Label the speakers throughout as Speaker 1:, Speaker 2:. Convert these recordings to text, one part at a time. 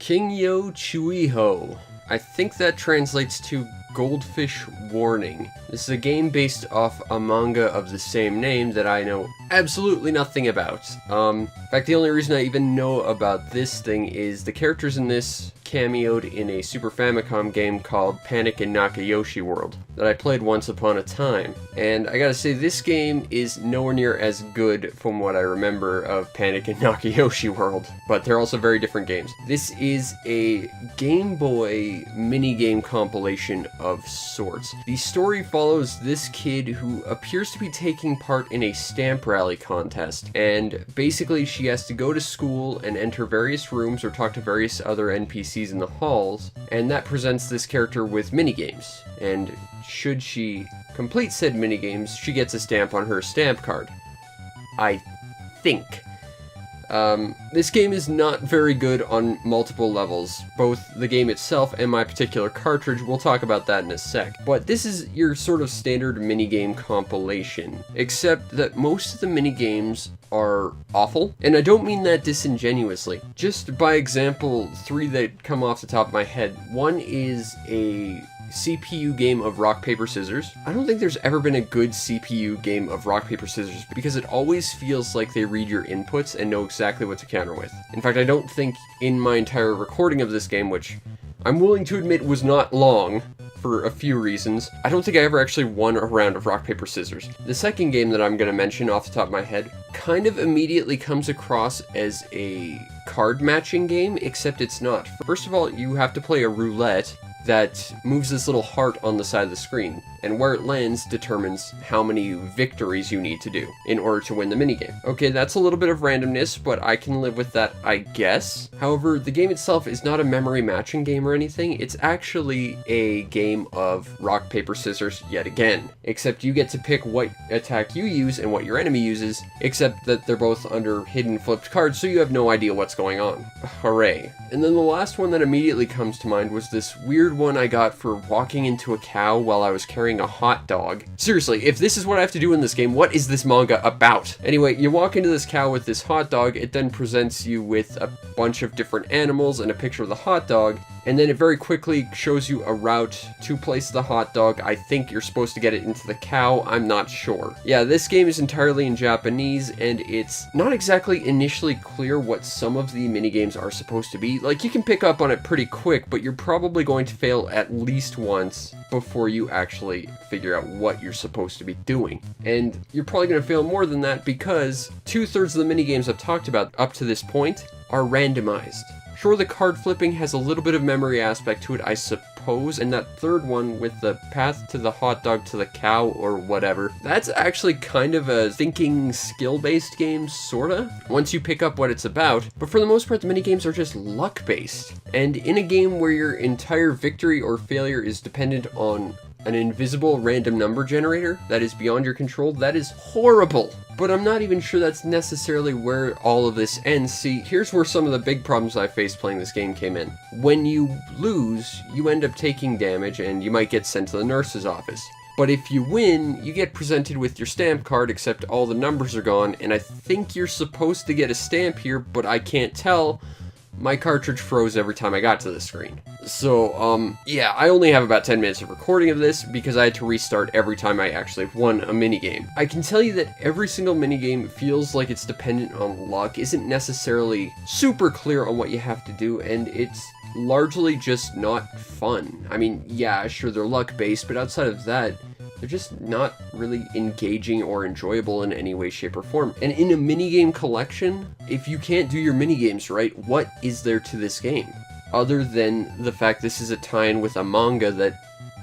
Speaker 1: Kingyo Chuuihou. I think that translates to Goldfish Warning. This is a game based off a manga of the same name that I know absolutely nothing about. In fact, the only reason I even know about this thing is the characters in this cameoed in a Super Famicom game called Panic in Nakayoshi World that I played once upon a time. And I gotta say, this game is nowhere near as good from what I remember of Panic in Nakayoshi World, but they're also very different games. This is a Game Boy minigame compilation of sorts. The story follows this kid who appears to be taking part in a stamp rally contest, and basically she has to go to school and enter various rooms or talk to various other NPCs in the halls, and that presents this character with minigames. And should she complete said minigames, she gets a stamp on her stamp card. I think. This game is not very good on multiple levels, both the game itself and my particular cartridge. We'll talk about that in a sec. But this is your sort of standard minigame compilation, except that most of the minigames are awful, and I don't mean that disingenuously. Just by example, three that come off the top of my head. One is a CPU game of rock, paper, scissors. I don't think there's ever been a good CPU game of rock, paper, scissors because it always feels like they read your inputs and know exactly what to counter with. In fact, I don't think in my entire recording of this game, which I'm willing to admit was not long for a few reasons, I don't think I ever actually won a round of rock, paper, scissors. The second game that I'm going to mention off the top of my head kind of immediately comes across as a card matching game, except it's not. First of all, you have to play a roulette that moves this little heart on the side of the screen, and where it lands determines how many victories you need to do in order to win the minigame. Okay, that's a little bit of randomness, but I can live with that, I guess. However, the game itself is not a memory matching game or anything. It's actually a game of rock, paper, scissors yet again, except you get to pick what attack you use and what your enemy uses, except that they're both under hidden flipped cards, so you have no idea what's going on. Hooray. And then the last one that immediately comes to mind was this weird one I got for walking into a cow while I was carrying a hot dog. Seriously, if this is what I have to do in this game, what is this manga about? Anyway, you walk into this cow with this hot dog, it then presents you with a bunch of different animals and a picture of the hot dog, and then it very quickly shows you a route to place the hot dog. I think you're supposed to get it into the cow, I'm not sure. Yeah, this game is entirely in Japanese, and it's not exactly initially clear what some of the minigames are supposed to be. Like, you can pick up on it pretty quick, but you're probably going to fail at least once before you actually figure out what you're supposed to be doing. And you're probably going to fail more than that because 2/3 of the minigames I've talked about up to this point are randomized. Sure, the card flipping has a little bit of memory aspect to it, I suppose, and that third one with the path to the hot dog to the cow or whatever, that's actually kind of a thinking skill-based game, sorta, once you pick up what it's about. But for the most part, the minigames are just luck-based. And in a game where your entire victory or failure is dependent on an invisible random number generator that is beyond your control, that is horrible. But I'm not even sure that's necessarily where all of this ends. See, here's where some of the big problems I faced playing this game came in. When you lose, you end up taking damage and you might get sent to the nurse's office. But if you win, you get presented with your stamp card, except all the numbers are gone, and I think you're supposed to get a stamp here, but I can't tell. My cartridge froze every time I got to the screen. So, yeah, I only have about 10 minutes of recording of this because I had to restart every time I actually won a minigame. I can tell you that every single minigame feels like it's dependent on luck, isn't necessarily super clear on what you have to do, and it's largely just not fun. I mean, yeah, sure, they're luck-based, but outside of that, they're just not really engaging or enjoyable in any way, shape, or form. And in a minigame collection, if you can't do your minigames right, what is there to this game? Other than the fact this is a tie-in with a manga that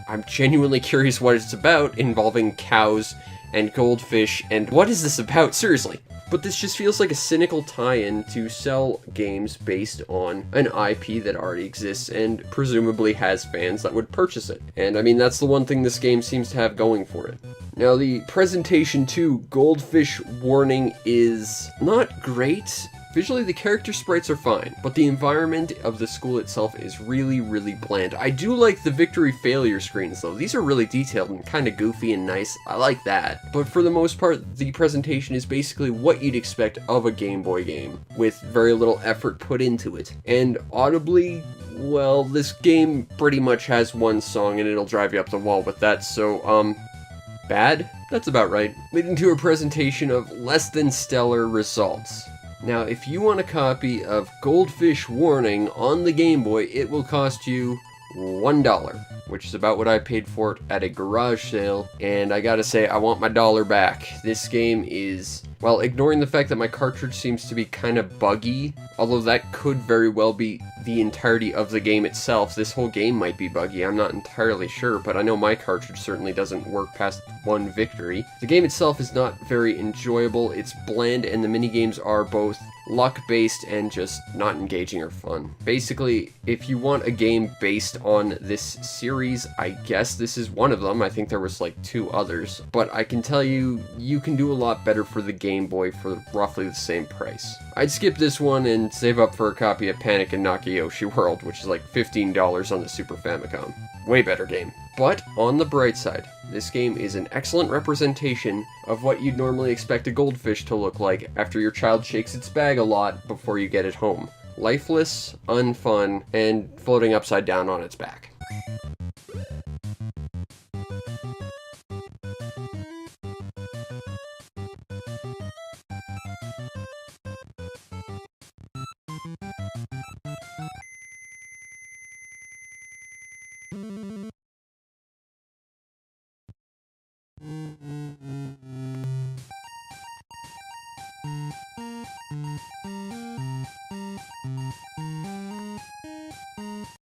Speaker 1: I'm genuinely curious what it's about, involving cows and goldfish, and what is this about? Seriously. But this just feels like a cynical tie-in to sell games based on an IP that already exists and presumably has fans that would purchase it. And I mean, that's the one thing this game seems to have going for it. Now, the presentation to Goldfish Warning is not great. Visually, the character sprites are fine, but the environment of the school itself is really, really bland. I do like the victory failure screens though. These are really detailed and kind of goofy and nice. I like that. But for the most part, the presentation is basically what you'd expect of a Game Boy game, with very little effort put into it. And audibly, well, this game pretty much has one song and it'll drive you up the wall with that, so, bad? That's about right. Leading to a presentation of less than stellar results. Now, if you want a copy of Goldfish Warning on the Game Boy, it will cost you $1, which is about what I paid for it at a garage sale, and I gotta say, I want my dollar back. This game is, well, ignoring the fact that my cartridge seems to be kind of buggy, although that could very well be the entirety of the game itself. This whole game might be buggy, I'm not entirely sure, but I know my cartridge certainly doesn't work past one victory. The game itself is not very enjoyable, it's bland, and the minigames are both luck-based and just not engaging or fun. Basically, if you want a game based on this series, I guess this is one of them. I think there was like 2 others, but I can tell you, you can do a lot better for the Game Boy for roughly the same price. I'd skip this one and save up for a copy of Panic in Nakayoshi World, which is like $15 on the Super Famicom. Way better game. But on the bright side, this game is an excellent representation of what you'd normally expect a goldfish to look like after your child shakes its bag a lot before you get it home. Lifeless, unfun, and floating upside down on its back.